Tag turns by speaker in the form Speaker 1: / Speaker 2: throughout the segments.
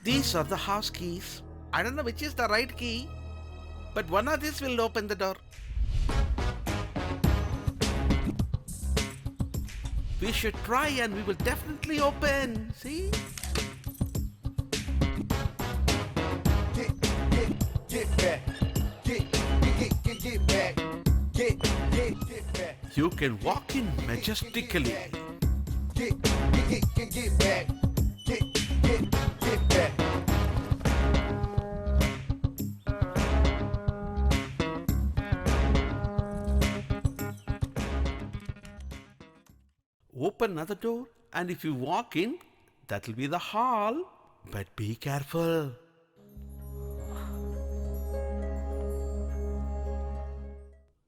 Speaker 1: These are the house keys. I don't know which is the right key, but one of these will open the door. We should try and we will definitely open. See?
Speaker 2: Get back. Get back. Get back.
Speaker 1: You can walk in majestically.
Speaker 2: Get back. Get back.
Speaker 1: Open another door, and if you walk in, that will be the hall. But be careful.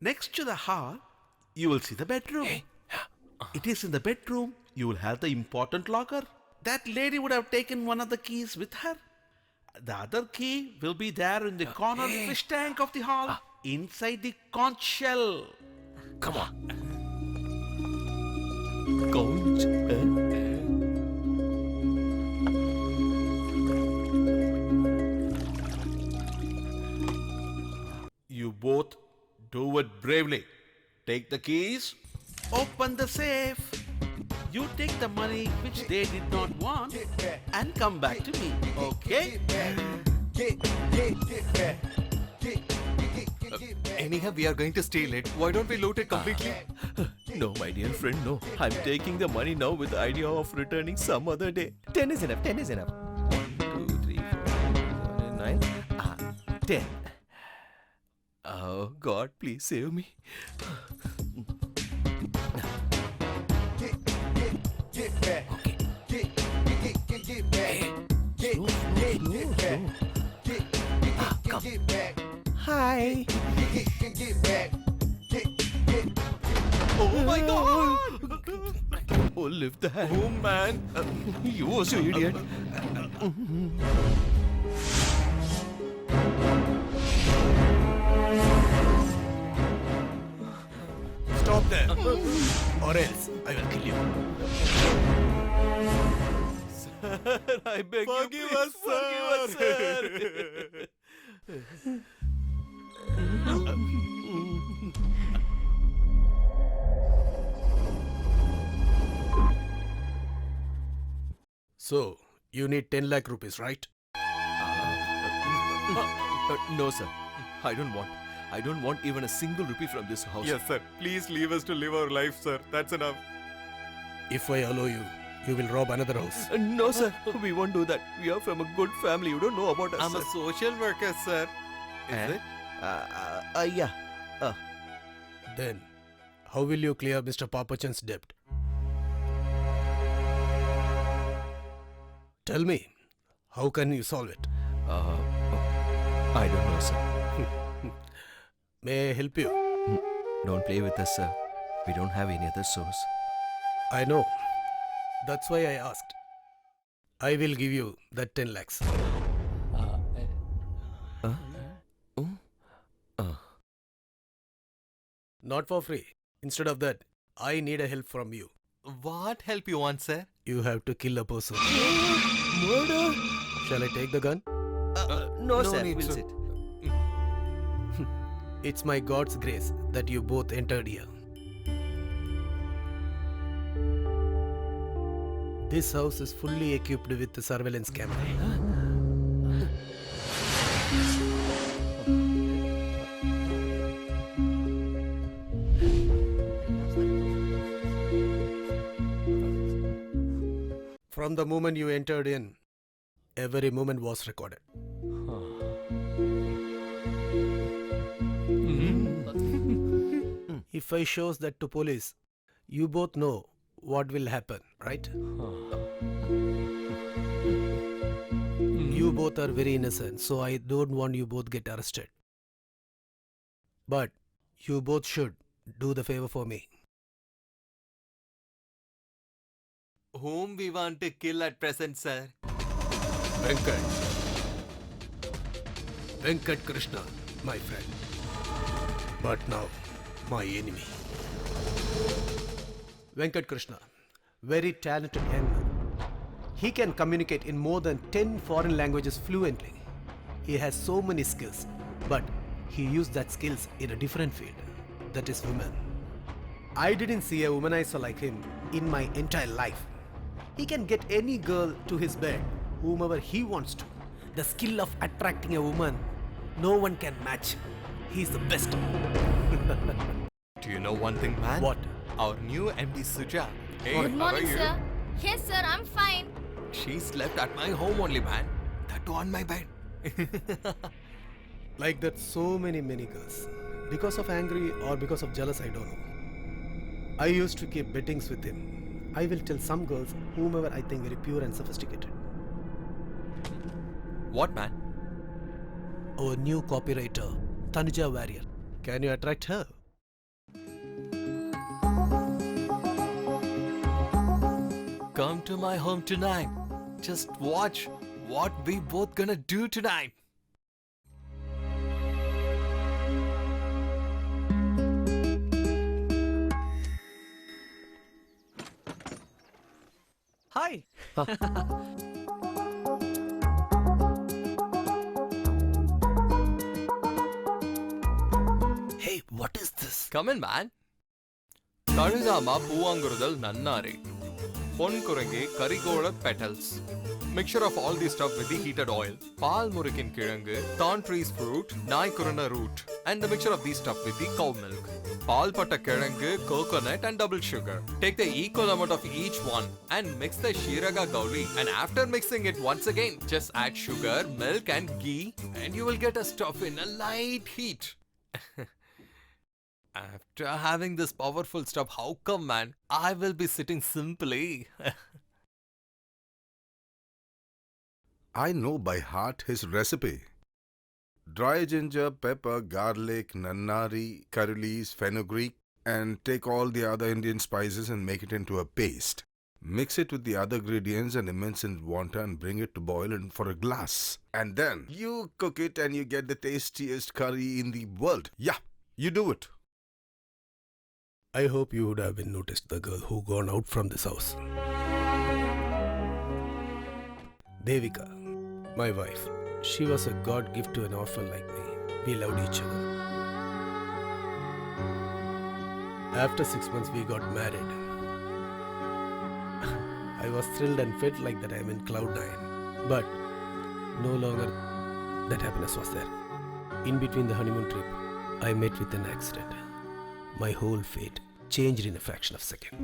Speaker 1: Next to the hall, you will see the bedroom. It is in the bedroom you will have the important locker. That lady would have taken one of the keys with her. The other key will be there in the corner fish tank of the hall, inside the conch shell.
Speaker 3: Come on. Conch.
Speaker 1: You both do it bravely. Take the keys, open the safe. You take the money which they did not want and come back to me. Okay?
Speaker 2: Get back.
Speaker 3: Anyhow, we are going to steal it. Why don't we loot it completely? No, my dear friend, no. I'm taking the money now with the idea of returning some other day. 10 is enough. 10 is enough. 1, 2, 3, 4, 5, 9. 10. Oh, God, please save me.
Speaker 2: Get back.
Speaker 3: Okay.
Speaker 2: Get back.
Speaker 3: Come.
Speaker 2: Get back.
Speaker 3: Hi.
Speaker 2: Get back.
Speaker 3: Oh my God! Oh, lift the hand. Oh man! You also idiot.
Speaker 4: Stop there, or else I will kill you.
Speaker 3: Sir, I beg
Speaker 4: Forgive
Speaker 3: you,
Speaker 4: us,
Speaker 3: please forgive us, sir.
Speaker 4: So, you need 10 lakh rupees, right?
Speaker 3: No, sir. I don't want even a single rupee from this house.
Speaker 5: Yes, sir. Please leave us to live our life, sir. That's enough.
Speaker 4: If I allow you, you will rob another house.
Speaker 3: No, sir. We won't do that. We are from a good family. You don't know about us.
Speaker 5: I'm a
Speaker 3: sir.
Speaker 5: social worker, sir. Is
Speaker 3: Eh?
Speaker 5: it?
Speaker 3: Yeah.
Speaker 4: Then, how will you clear Mr. Papachan's debt? Tell me, how can you solve it?
Speaker 3: I don't know, sir.
Speaker 4: May I help you?
Speaker 3: Don't play with us, sir. We don't have any other source.
Speaker 4: I know. That's why I asked. I will give you that 10 lakhs. Not for free. Instead of that, I need a help from you.
Speaker 5: What help you want, sir?
Speaker 4: You have to kill a person.
Speaker 3: Murder?
Speaker 4: Shall I take the gun?
Speaker 3: No, sir.
Speaker 5: need
Speaker 3: We'll
Speaker 5: to.
Speaker 3: sit.
Speaker 4: It's my God's grace that you both entered here. This house is fully equipped with the surveillance camera. From the moment you entered in, every moment was recorded. If I shows that to police, you both know what will happen, right? You both are very innocent, so I don't want you both get arrested. But you both should do the favor for me.
Speaker 5: Whom we want to kill at present, sir?
Speaker 4: Venkat. Venkat Krishna, my friend. But now, my enemy. Venkat Krishna, very talented young man. He can communicate in more than 10 foreign languages fluently. He has so many skills, but he used that skills in a different field. That is women. I didn't see a womanizer like him in my entire life. He can get any girl to his bed, whomever he wants to. The skill of attracting a woman, no one can match. He's the best.
Speaker 5: Do you know one thing, man?
Speaker 4: What?
Speaker 5: Our new MD Suja. Hey,
Speaker 6: Good
Speaker 5: how
Speaker 6: morning,
Speaker 5: are you?
Speaker 6: sir. Yes, sir, I'm fine.
Speaker 5: She slept at my home only, man. That too on my bed.
Speaker 4: Like that, so many girls. Because of angry or because of jealous, I don't know. I used to keep bettings with him. I will tell some girls, whomever I think very pure and sophisticated.
Speaker 5: What, man?
Speaker 4: Our new copywriter, Tanuja Warrior. Can you attract her?
Speaker 5: Come to my home tonight. Just watch what we both gonna do tonight.
Speaker 7: Hi.
Speaker 4: Hey, what is this?
Speaker 5: Come in, man. கழுதாமா பூவாங்குறுதல் nannari Pon குரங்கி கரிகோள petals. Mixture of all this stuff with the heated oil. பால் முருக்கின் கிழங்கு, thorn trees fruit, நாய்க்குருண root, and the mixture of these stuff with the cow milk. பால் பட்ட கிழங்கு, coconut and double sugar. Take the equal amount of each one and mix the shiraga gauli. And after mixing it once again, just add sugar, milk and ghee, and you will get a stuff in a light heat. After having this powerful stuff, how come, man? I will be sitting simply.
Speaker 8: I know by heart his recipe. Dry ginger, pepper, garlic, nannari, curry leaves, fenugreek, and take all the other Indian spices and make it into a paste. Mix it with the other ingredients and immerse in water and bring it to boil in for a glass. And then you cook it and you get the tastiest curry in the world. Yeah, you do it.
Speaker 4: I hope you would have been noticed the girl who gone out from this house. Devika, my wife. She was a God gift to an orphan like me. We loved each other. After 6 months, we got married. I was thrilled and felt like that I'm in cloud nine. But no longer that happiness was there. In between the honeymoon trip, I met with an accident. My whole fate changed in a fraction of a second.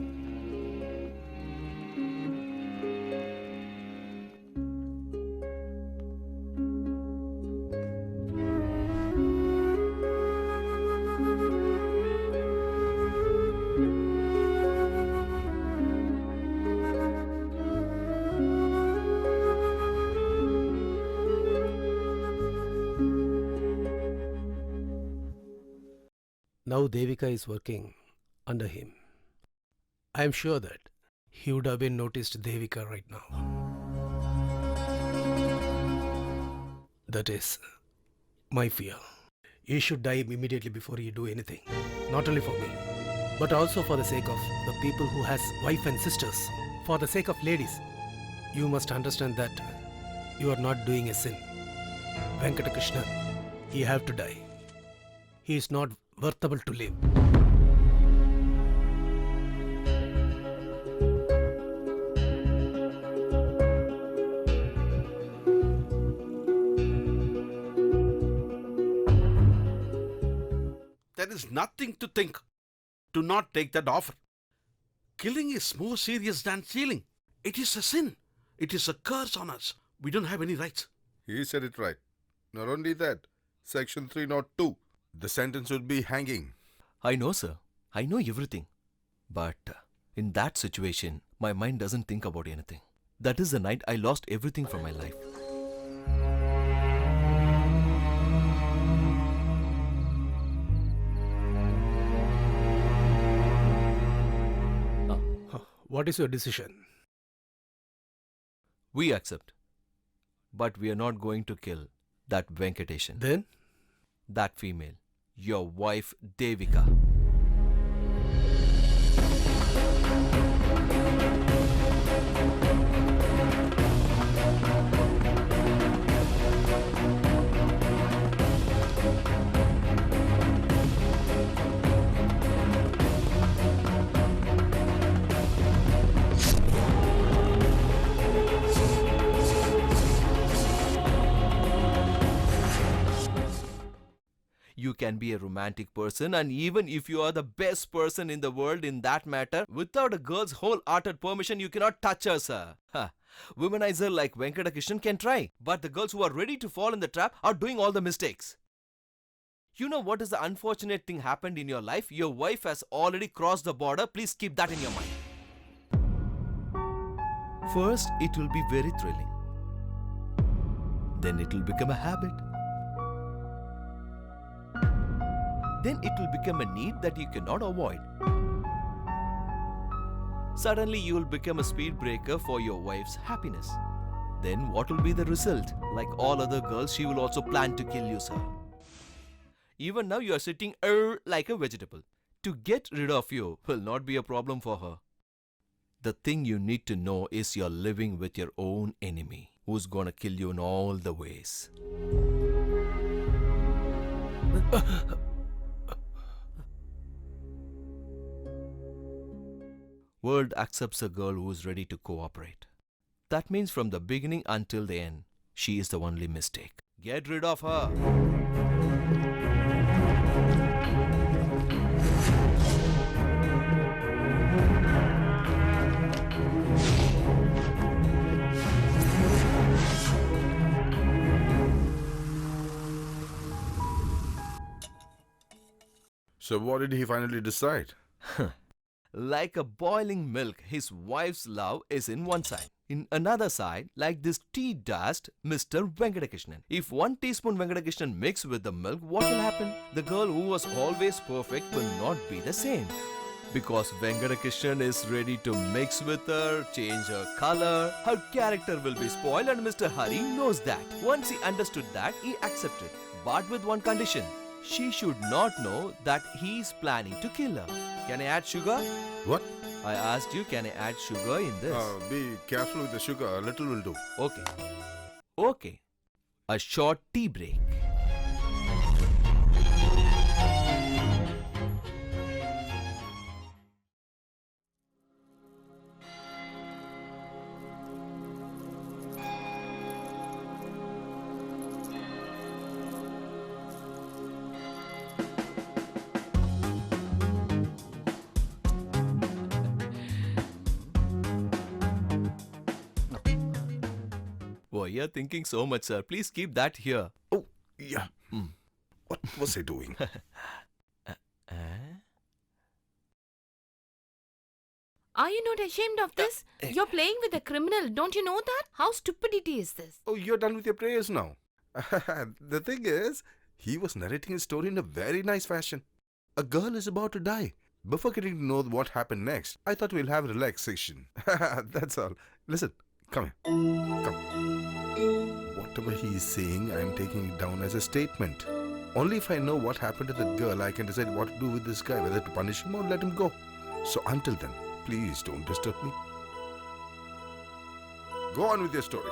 Speaker 4: Now Devika is working under him. I am sure that he would have been noticed Devika right now. That is my fear. He should die immediately before he do anything. Not only for me, but also for the sake of the people who has wife and sisters. For the sake of ladies, you must understand that you are not doing a sin. Venkatakrishnan, he have to die. He is not worthable to live.
Speaker 1: There is nothing to think. Do not take that offer. Killing is more serious than stealing. It is a sin. It is a curse on us. We don't have any rights.
Speaker 8: He said it right. Not only that, Section 302, the sentence would be hanging.
Speaker 3: I know, sir. I know everything. But in that situation, my mind doesn't think about anything. That is the night I lost everything from my life.
Speaker 4: What is your decision?
Speaker 3: We accept. But we are not going to kill that Venkatesan.
Speaker 4: Then?
Speaker 3: That female. Your wife, Devika. can be a romantic person, and even if you are the best person in the world in that matter, without a girl's wholehearted permission, you cannot touch her, sir. Ha. Womanizer like Venkatakrishnan can try, but the girls who are ready to fall in the trap are doing all the mistakes. You know what is the unfortunate thing happened in your life? Your wife has already crossed the border. Please keep that in your mind. First, it will be very thrilling. Then it will become a habit. Then it will become a need that you cannot avoid. Suddenly you will become a speed breaker for your wife's happiness. Then what will be the result? Like all other girls, she will also plan to kill you, sir. Even now you are sitting like a vegetable. To get rid of you will not be a problem for her. The thing you need to know is you're living with your own enemy, who's gonna kill you in all the ways. World accepts a girl who is ready to cooperate. That means from the beginning until the end, she is the only mistake. Get rid of her.
Speaker 8: So, what did he finally decide?
Speaker 3: Like a boiling milk, his wife's love is in one side. In another side, like this tea dust, Mr. Venkatakrishnan. If 1 teaspoon Venkatakrishnan mix with the milk, what will happen? The girl who was always perfect will not be the same. Because Venkatakrishnan is ready to mix with her, change her color, her character will be spoiled, and Mr. Hari knows that. Once he understood that, he accepted. But with one condition. She should not know that he is planning to kill her. Can I add sugar?
Speaker 8: What?
Speaker 3: I asked you, can I add sugar in this?
Speaker 8: Be careful with the sugar. A little will do.
Speaker 3: Okay. Okay. A short tea break. Oh, you're thinking so much, sir. Please keep that here.
Speaker 8: Oh, yeah. What was I doing?
Speaker 6: Are you not ashamed of this? You're playing with a criminal. Don't you know that? How stupidity is this?
Speaker 8: Oh, you're done with your prayers now. The thing is, he was narrating his story in a very nice fashion. A girl is about to die. Before getting to know what happened next, I thought we'll have a relaxation. That's all. Listen, come here. Come. Whatever he is saying, I am taking it down as a statement. Only if I know what happened to that girl, I can decide what to do with this guy, whether to punish him or let him go. So until then, please don't disturb me. Go on with your story.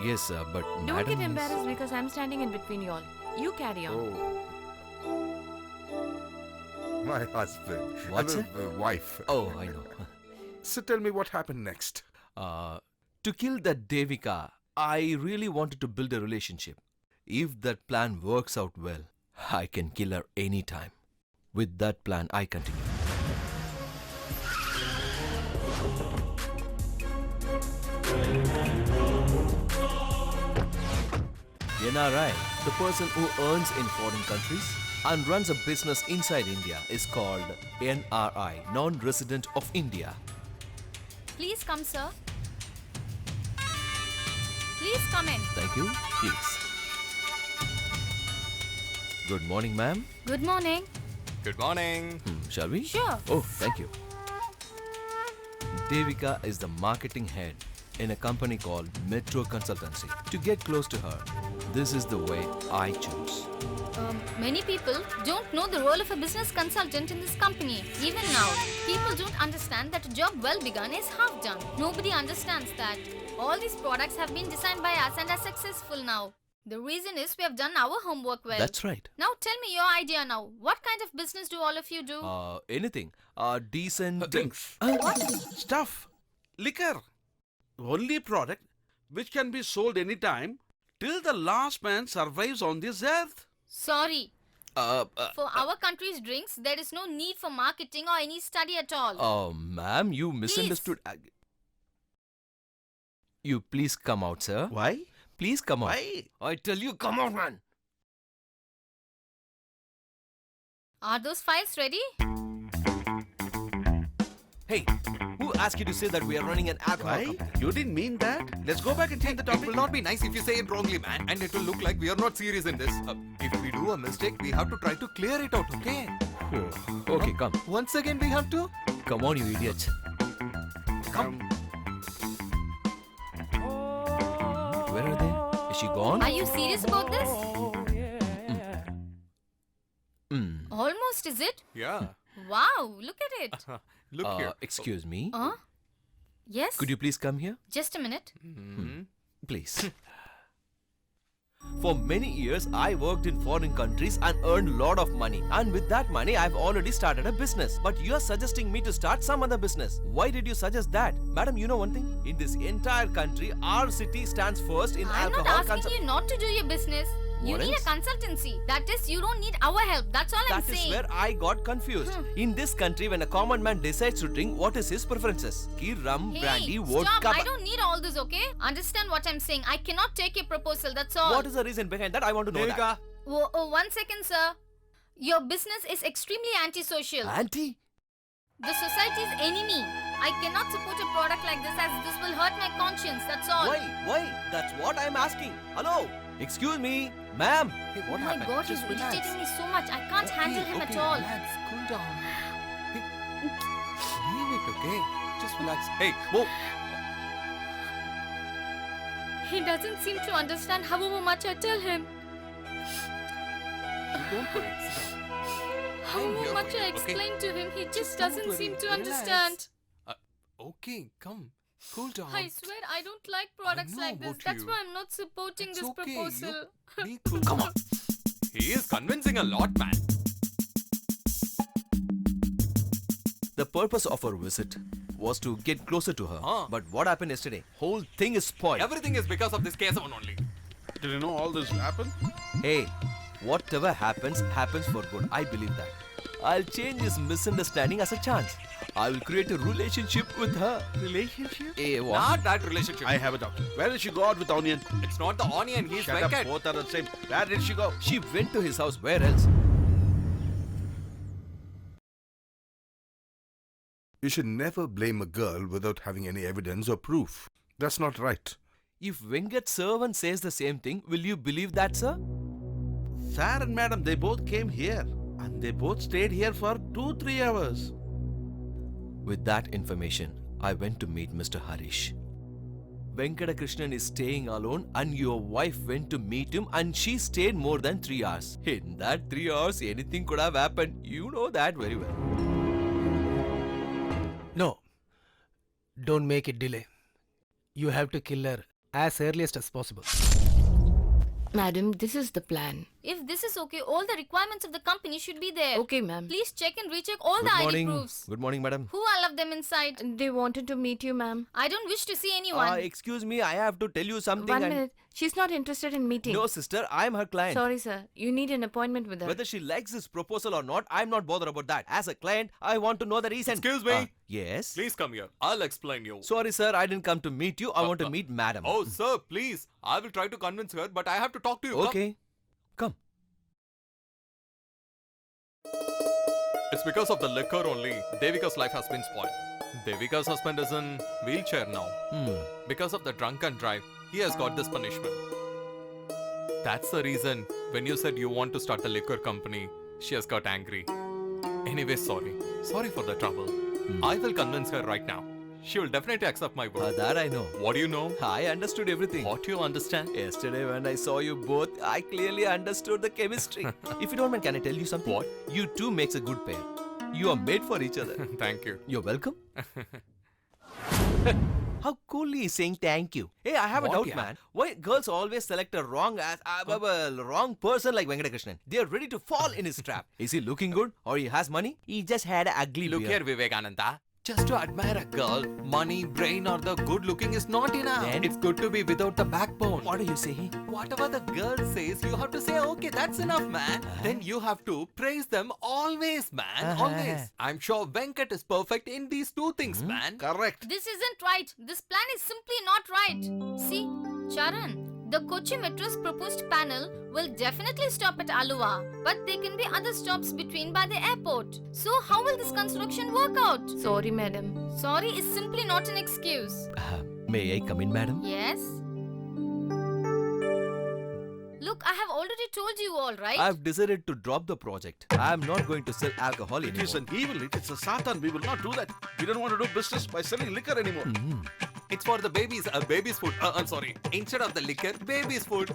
Speaker 3: Yes, sir, but
Speaker 6: Don't
Speaker 3: madam
Speaker 6: get
Speaker 3: is-
Speaker 6: embarrassed because I'm standing in between you all. You carry on.
Speaker 8: Oh. My husband.
Speaker 3: What's
Speaker 8: I mean, wife.
Speaker 3: Oh, I know.
Speaker 8: So tell me what happened next.
Speaker 3: To kill that Devika, I really wanted to build a relationship. If that plan works out well, I can kill her anytime. With that plan, I continue. NRI, the person who earns in foreign countries and runs a business inside India, is called NRI, non-resident of India.
Speaker 6: Please come, sir. Please come in.
Speaker 3: Thank you. Please. Good morning, ma'am.
Speaker 6: Good morning.
Speaker 5: Good morning.
Speaker 3: Shall we?
Speaker 6: Sure.
Speaker 3: Oh, thank you. Devika is the marketing head in a company called Metro Consultancy. To get close to her, this is the way I choose.
Speaker 6: Many people don't know the role of a business consultant in this company. Even now, people don't understand that a job well begun is half done. Nobody understands that. All these products have been designed by us and are successful now. The reason is we have done our homework well.
Speaker 3: That's right.
Speaker 6: Now tell me your idea now. What kind of business do all of you do?
Speaker 3: Anything. Decent.
Speaker 1: Drinks. Stuff. Liquor. Only product which can be sold anytime till the last man survives on this earth.
Speaker 6: Sorry. For our country's drinks, there is no need for marketing or any study at all.
Speaker 3: Ma'am, you misunderstood. You please come out, sir.
Speaker 1: Why?
Speaker 3: Please come out.
Speaker 1: Why?
Speaker 3: I tell you, come out, man.
Speaker 6: Are those files ready?
Speaker 3: Hey, who asked you to say that we are running an alcohol
Speaker 1: Why?
Speaker 3: company?
Speaker 1: You didn't mean that. Let's go back and change the
Speaker 5: It
Speaker 1: topic.
Speaker 5: will not be nice if you say it wrongly, man. And it will look like we are not serious in this. If we do a mistake, we have to try to clear it out, okay?
Speaker 3: Oh, okay, come.
Speaker 5: Once again, we have to.
Speaker 3: Come on, you idiots.
Speaker 1: Come.
Speaker 3: Where are they? Is she gone?
Speaker 6: Are you serious about this?
Speaker 3: Hmm.
Speaker 6: Almost, is it?
Speaker 5: Yeah.
Speaker 6: Wow, look at it.
Speaker 5: Look here.
Speaker 3: Excuse me.
Speaker 6: Yes?
Speaker 3: Could you please come here?
Speaker 6: Just a minute.
Speaker 3: Please. For many years, I worked in foreign countries and earned lot of money. And with that money, I've already started a business. But you're suggesting me to start some other business. Why did you suggest that? Madam, you know one thing? In this entire country, our city stands first in
Speaker 6: I'm
Speaker 3: alcohol
Speaker 6: not asking
Speaker 3: consumption.
Speaker 6: you not to do your business. You
Speaker 3: What
Speaker 6: need
Speaker 3: else?
Speaker 6: a consultancy. That is, you don't need our help. That's all I'm
Speaker 3: That is
Speaker 6: saying.
Speaker 3: where I got confused. In this country, when a common man decides to drink, what is his preferences? Key, rum,
Speaker 6: Hey,
Speaker 3: brandy,
Speaker 6: stop.
Speaker 3: vodka.
Speaker 6: I don't need all this, okay? Understand what I'm saying. I cannot take your proposal. That's all.
Speaker 3: What is the reason behind that? I want to know that.
Speaker 6: One second, sir. Your business is extremely antisocial.
Speaker 3: Auntie?
Speaker 6: The society's enemy. I cannot support a product like this as this will hurt my conscience. That's all.
Speaker 3: Why? That's what I'm asking. Hello? Excuse me, ma'am.
Speaker 5: Hey,
Speaker 6: Oh
Speaker 5: what
Speaker 6: my
Speaker 5: happened?
Speaker 6: God, he's
Speaker 5: Just relax.
Speaker 6: irritating me so much. I can't handle him at all.
Speaker 5: Relax. Cool down. Hey, leave it, okay? Just relax. Hey, whoa.
Speaker 6: He doesn't seem to understand however much I tell him.
Speaker 5: Don't worry. Sit down.
Speaker 6: However
Speaker 5: here
Speaker 6: much
Speaker 5: for you,
Speaker 6: I
Speaker 5: okay?
Speaker 6: explain to him, he just
Speaker 5: don't
Speaker 6: doesn't
Speaker 5: worry.
Speaker 6: seem to
Speaker 5: Relax.
Speaker 6: understand.
Speaker 5: Okay, come. Cool down.
Speaker 6: I swear I don't like products
Speaker 5: know
Speaker 6: like this.
Speaker 5: about
Speaker 6: That's
Speaker 5: you.
Speaker 6: why I'm not supporting
Speaker 5: It's
Speaker 6: this
Speaker 5: okay.
Speaker 6: proposal.
Speaker 5: Be cool. Come on. He is convincing a lot, man.
Speaker 3: The purpose of our visit was to get closer to her. But what happened yesterday? Whole thing is spoiled.
Speaker 5: Everything is because of this case one only.
Speaker 1: Did you know all this will happen?
Speaker 3: Hey, whatever happens, happens for good. I believe that. I'll change this misunderstanding as a chance. I will create a relationship with her.
Speaker 1: Relationship?
Speaker 3: Hey, what?
Speaker 5: Not that relationship.
Speaker 1: I have a doubt. Where did she go out with Onion?
Speaker 5: It's not the onion. He's
Speaker 1: Shut up,
Speaker 5: Venkat.
Speaker 1: both are the same. Where did she go?
Speaker 3: She went to his house. Where else?
Speaker 8: You should never blame a girl without having any evidence or proof. That's not right.
Speaker 3: If Venkat's servant says the same thing, will you believe that, sir?
Speaker 1: Sir and madam, they both came here. And they both stayed here for 2-3 hours.
Speaker 3: With that information, I went to meet Mr. Harish. Venkata Krishnan is staying alone and your wife went to meet him and she stayed more than 3 hours. In that 3 hours, anything could have happened. You know that very well.
Speaker 4: No. Don't make it delay. You have to kill her as earliest as possible.
Speaker 7: Madam, this is the plan.
Speaker 6: If this is okay, all the requirements of the company should be there.
Speaker 7: Okay, ma'am.
Speaker 6: Please check and recheck all
Speaker 3: Good
Speaker 6: the ID
Speaker 3: morning.
Speaker 6: proofs.
Speaker 3: Good morning, madam.
Speaker 6: Who all of them inside?
Speaker 7: They wanted to meet you, ma'am.
Speaker 6: I don't wish to see anyone.
Speaker 3: Excuse me, I have to tell you something.
Speaker 7: One minute. She's not interested in meeting.
Speaker 3: No, sister, I'm her client.
Speaker 7: Sorry, sir. You need an appointment with her.
Speaker 3: Whether she likes this proposal or not, I'm not bothered about that. As a client, I want to know the reason.
Speaker 5: Excuse me?
Speaker 3: Yes?
Speaker 5: Please come here. I'll explain you.
Speaker 3: Sorry, sir, I didn't come to meet you. I want to meet madam.
Speaker 5: Oh, sir, please. I will try to convince her, but I have to talk to you.
Speaker 3: Okay. Come.
Speaker 5: It's because of the liquor only. Devika's life has been spoiled. Devika's husband is in wheelchair now. Because of the drunken drive, he has got this punishment. That's the reason when you said you want to start a liquor company, she has got angry. Anyway, sorry. Sorry for the trouble. I will convince her right now. She will definitely accept my word.
Speaker 3: That I know.
Speaker 5: What do you know?
Speaker 3: I understood everything.
Speaker 5: What do you understand?
Speaker 3: Yesterday when I saw you both, I clearly understood the chemistry. If you don't mind, can I tell you something?
Speaker 5: What?
Speaker 3: You two makes a good pair. You are made for each other.
Speaker 5: Thank you.
Speaker 3: You're welcome. How coolly he's saying thank you. Hey, I have a
Speaker 5: What,
Speaker 3: doubt,
Speaker 5: yeah?
Speaker 3: man. Why girls always select a wrong wrong person like Venkata Krishnan? They are ready to fall in his trap. Is he looking good or he has money? He just had an ugly
Speaker 5: Look
Speaker 3: beard.
Speaker 5: here, Vivekananda. Just to admire a girl, money, brain, or the good looking is not enough.
Speaker 3: Then?
Speaker 5: It's good to be without the backbone.
Speaker 3: What are you saying?
Speaker 5: Whatever the girl says, you have to say, okay, that's enough, man. Then you have to praise them always, man. Always. I'm sure Venkat is perfect in these two things, man.
Speaker 1: Correct.
Speaker 6: This isn't right. This plan is simply not right. See, Charan, the Kochi Metro's proposed panel will definitely stop at Aluva, but there can be other stops between by the airport. So how will this construction work out?
Speaker 7: Sorry, madam.
Speaker 6: Sorry is simply not an excuse.
Speaker 3: May I come in, madam?
Speaker 6: Yes? Look, I have already told you all, right?
Speaker 3: I've decided to drop the project. I'm not going to sell alcohol
Speaker 1: It is
Speaker 3: anymore.
Speaker 1: an evil. It is a Satan. We will not do that. We don't want to do business by selling liquor anymore.
Speaker 5: It's for the babies, baby's food. I'm sorry. Instead of the liquor, baby's food.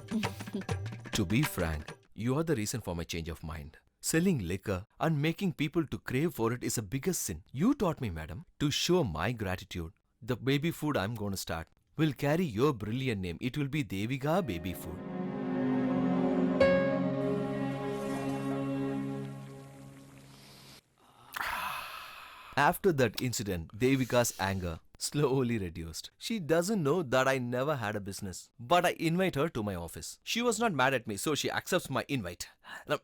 Speaker 3: To be frank, you are the reason for my change of mind. Selling liquor and making people to crave for it is the biggest sin. You taught me, madam, to show my gratitude. The baby food I'm going to start will carry your brilliant name. It will be Devika Baby Food. After that incident, Devika's anger slowly reduced. She doesn't know that I never had a business, but I invite her to my office. She was not mad at me, so she accepts my invite. Now,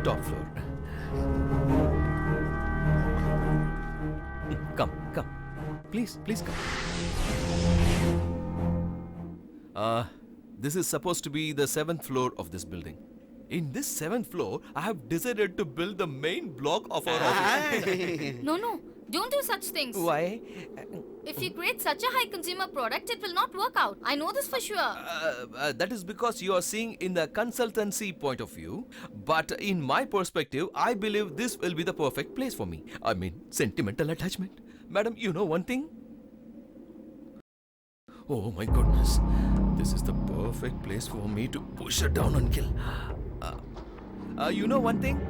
Speaker 3: top floor. Come. Please come. This is supposed to be the 7th floor of this building. In this 7th floor, I have decided to build the main block of our office.
Speaker 6: No, don't do such things.
Speaker 3: Why?
Speaker 6: If you create such a high consumer product, it will not work out. I know this for sure.
Speaker 3: That is because you are seeing in the consultancy point of view. But in my perspective, I believe this will be the perfect place for me. I mean, sentimental attachment. Madam, you know one thing? Oh my goodness. This is the perfect place for me to push her down and kill. You know one thing?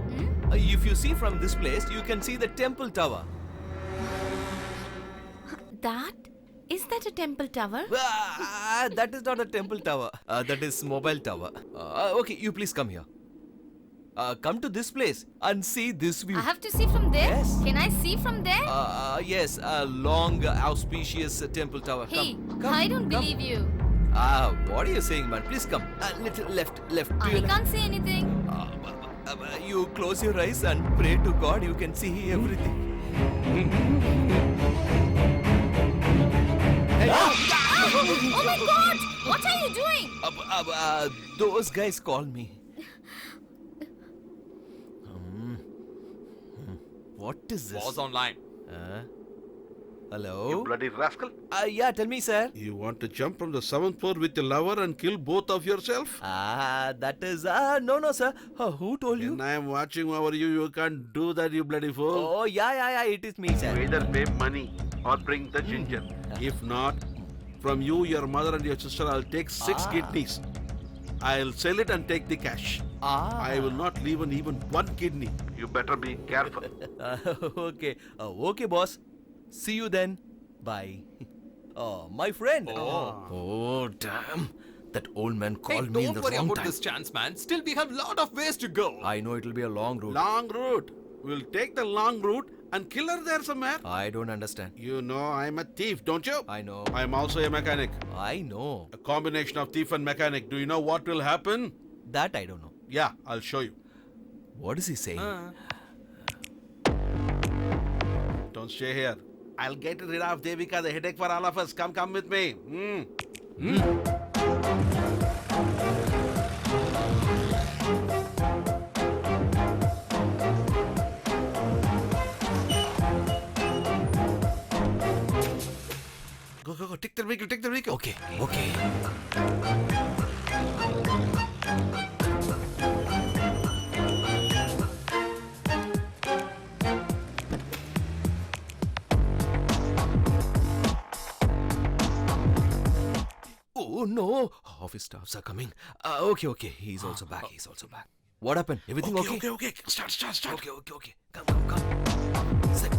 Speaker 3: If you see from this place, you can see the temple tower.
Speaker 7: Is that a temple tower?
Speaker 3: That is not a temple tower. That is mobile tower. Okay, you please come here. Come to this place and see this view.
Speaker 6: I have to see from there?
Speaker 3: Yes.
Speaker 6: Can I see from there?
Speaker 3: Yes, a long, auspicious temple tower.
Speaker 6: Hey,
Speaker 3: Come,
Speaker 6: I don't
Speaker 3: come.
Speaker 6: believe you.
Speaker 3: What are you saying, man? Please come. A little left. To
Speaker 6: I
Speaker 3: your left.
Speaker 6: can't see anything.
Speaker 3: You close your eyes and pray to God. You can see everything.
Speaker 6: Oh my God! What are you doing?
Speaker 3: Those guys call me. What is this?
Speaker 5: Was online.
Speaker 3: Hello?
Speaker 1: You bloody rascal.
Speaker 3: Yeah, tell me, sir.
Speaker 1: You want to jump from the 7th floor with your lover and kill both of yourself?
Speaker 3: That is... no, sir. Who told you?
Speaker 1: When I am watching over you, you can't do that, you bloody fool.
Speaker 3: Oh, yeah, it is me, sir.
Speaker 1: Either pay money or bring the ginger. If not, from you, your mother and your sister, I'll take 6 kidneys. I'll sell it and take the cash. I will not leave even one kidney. You better be careful.
Speaker 3: Okay. Okay, boss. See you then. Bye. Oh, my friend. Oh, damn. That old man
Speaker 5: Hey,
Speaker 3: called me in
Speaker 5: don't
Speaker 3: the
Speaker 5: worry
Speaker 3: wrong
Speaker 5: about
Speaker 3: time.
Speaker 5: this chance, man. Still, we have lot of ways to go.
Speaker 3: I know it'll be a long route.
Speaker 1: Long route. We'll take the long route and kill her there somewhere.
Speaker 3: I don't understand.
Speaker 1: You know I'm a thief, don't you?
Speaker 3: I know.
Speaker 1: I'm also a mechanic.
Speaker 3: I know.
Speaker 1: A combination of thief and mechanic. Do you know what will happen?
Speaker 3: That I don't know.
Speaker 1: Yeah, I'll show you.
Speaker 3: What is he saying?
Speaker 1: Don't stay here. I'll get rid of Devika, the headache for all of us. Come with me. Go. Take the vehicle.
Speaker 3: Okay. Oh no! Office staffs are coming. Okay. He's also back. What happened? Everything okay?
Speaker 1: Okay. Start.
Speaker 3: Okay. Come. Sit.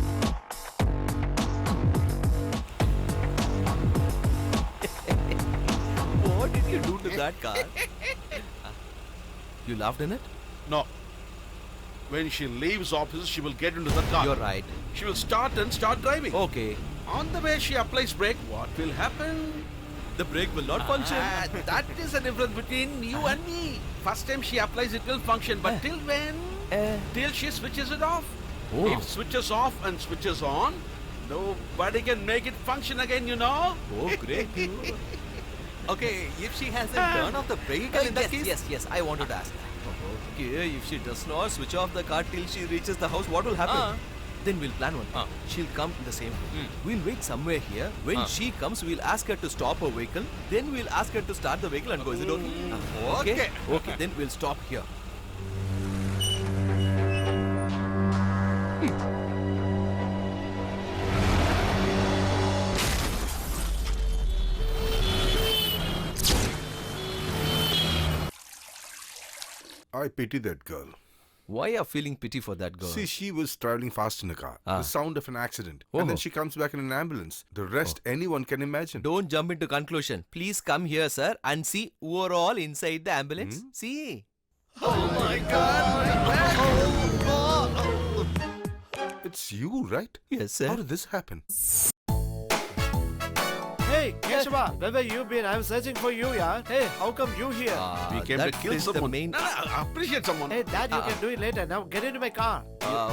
Speaker 3: What did you do to that car? You laughed in it?
Speaker 1: No. When she leaves office, she will get into the car.
Speaker 3: You're right.
Speaker 1: She will start driving.
Speaker 3: Okay.
Speaker 1: On the way, she applies brake. What will happen?
Speaker 3: The brake will not function.
Speaker 1: That is the difference between you and me. First time she applies, it will function. But till when? Till she switches it off.
Speaker 3: Oh.
Speaker 1: If switches off and switches on, nobody can make it function again, you know?
Speaker 3: Oh, great. Okay, if she hasn't turned off the vehicle in that case... Yes, I wanted to ask that. Okay, if she does not switch off the car till she reaches the house, what will happen? Then we'll plan one thing. She'll come in the same way. We'll wait somewhere here. When she comes, we'll ask her to stop her vehicle. Then we'll ask her to start the vehicle and go. Is it okay? Okay, then we'll stop here.
Speaker 8: I pity that girl.
Speaker 3: Why are you feeling pity for that girl?
Speaker 8: See, she was traveling fast in a car. The sound of an accident. And then she comes back in an ambulance. The rest anyone can imagine.
Speaker 3: Don't jump into conclusion. Please come here, sir, and see who are all inside the ambulance. See.
Speaker 8: It's you, right?
Speaker 3: Yes, sir.
Speaker 8: How did this happen?
Speaker 4: Hey, Keshava, where were you been? I'm searching for you, yeah. Hey, how come you here?
Speaker 1: We came to
Speaker 3: that
Speaker 1: kill
Speaker 3: is the
Speaker 1: someone.
Speaker 3: main...
Speaker 1: No, appreciate someone.
Speaker 4: Hey, that you can do it later. Now get into my car.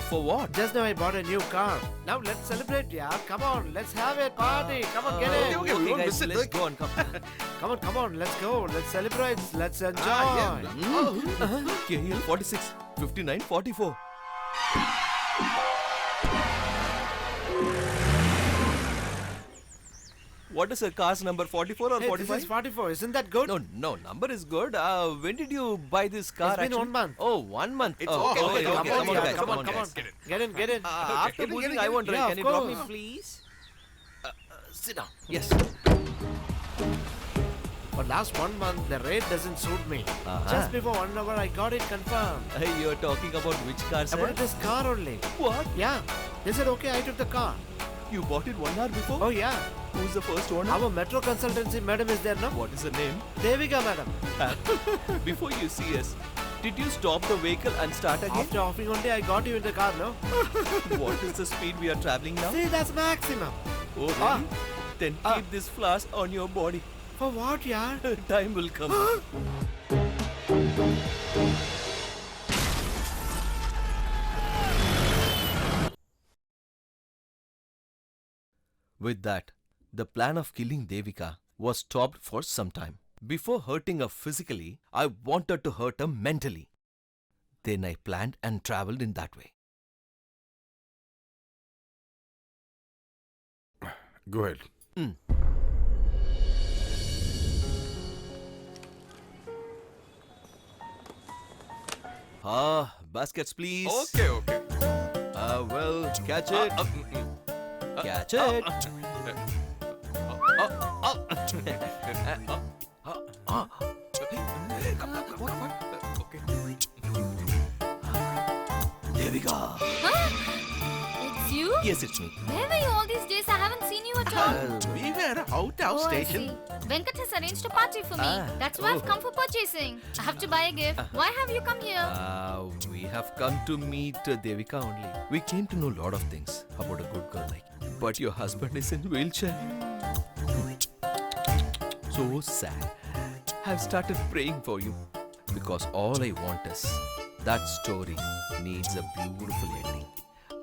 Speaker 3: for what?
Speaker 4: Just now I bought a new car. Now let's celebrate, yeah. Come on, let's have a party. Come on, get it.
Speaker 1: okay, we won't
Speaker 3: guys,
Speaker 1: miss it.
Speaker 3: let's go on.
Speaker 4: Come on, let's go. Let's celebrate. Let's enjoy.
Speaker 3: KL 46, 59, 44. What is a car's number, 44 or
Speaker 4: Hey,
Speaker 3: 45?
Speaker 4: this is 44. Isn't that good?
Speaker 3: No, number is good. When did you buy this car?
Speaker 4: It's been
Speaker 3: actually?
Speaker 4: 1 month.
Speaker 3: Oh, 1 month.
Speaker 1: It's
Speaker 3: okay,
Speaker 1: okay,
Speaker 3: okay,
Speaker 1: come on,
Speaker 3: guys,
Speaker 4: Come on.
Speaker 3: guys.
Speaker 4: Get in.
Speaker 3: After boozing, I won't drive.
Speaker 4: Yeah,
Speaker 3: Can
Speaker 4: of
Speaker 3: you drop me,
Speaker 4: course.
Speaker 3: please? Sit down. Yes.
Speaker 4: For last 1 month, the rate doesn't suit me. Just before 1 hour, I got it confirmed.
Speaker 3: You're talking about which car, sir?
Speaker 4: About this car only.
Speaker 3: What?
Speaker 4: Yeah. They said, okay, I took the car.
Speaker 3: You bought it 1 hour before?
Speaker 4: Oh, yeah.
Speaker 3: Who's the first owner?
Speaker 4: Our metro consultancy madam is there, no?
Speaker 3: What is the name?
Speaker 4: Devika madam.
Speaker 3: Before you see us, did you stop the vehicle and start again?
Speaker 4: After offing only, I got you in the car, no?
Speaker 3: What is the speed we are traveling now?
Speaker 4: See, that's maximum.
Speaker 3: Oh, really?
Speaker 4: Ah.
Speaker 3: Then keep this flowers on your body.
Speaker 4: For what, yaar?
Speaker 3: Time will come. With that, the plan of killing Devika was stopped for some time. Before hurting her physically, I wanted to hurt her mentally. Then I planned and traveled in that way.
Speaker 8: Go ahead.
Speaker 3: Baskets please.
Speaker 5: Okay.
Speaker 3: Well, catch it. Catch it. Devika.
Speaker 6: It's you?
Speaker 3: Yes, it's me.
Speaker 6: Where were you all these days? I haven't seen you at all.
Speaker 1: We were out of
Speaker 6: Oh, I
Speaker 1: station.
Speaker 6: see. Venkat has arranged a party for me. That's why I've come for purchasing. I have to buy a gift. Why have you come here?
Speaker 3: We have come to meet Devika only. We came to know a lot of things about a good girl like you. But your husband is in wheelchair. So sad. I've started praying for you because all I want is that story needs a beautiful ending.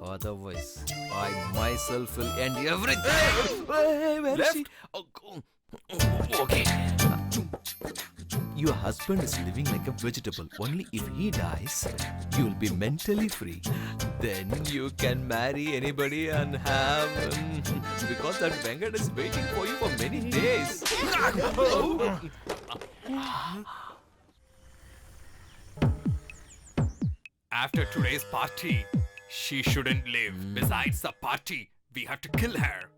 Speaker 3: Otherwise, I myself will end everything. Hey, where is she? Oh, okay. Your husband is living like a vegetable. Only if he dies, you'll be mentally free. Then you can marry anybody and have... because that Venkat is waiting for you for many days.
Speaker 5: After today's party, she shouldn't live. Besides the party, we have to kill her.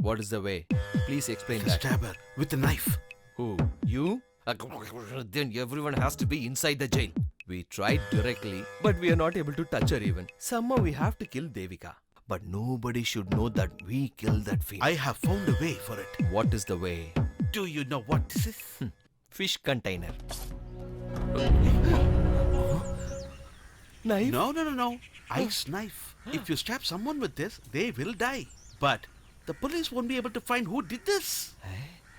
Speaker 3: What is the way? Please explain that.
Speaker 1: Stab her with a knife.
Speaker 3: Who? You? Then everyone has to be inside the jail. We tried directly, but we are not able to touch her even. Somehow we have to kill Devika. But nobody should know that we killed that fiend.
Speaker 1: I have found a way for it.
Speaker 3: What is the way?
Speaker 1: Do you know what this is?
Speaker 3: Fish container. Knife?
Speaker 1: No. Ice knife. If you stab someone with this, they will die. But the police won't be able to find who did this.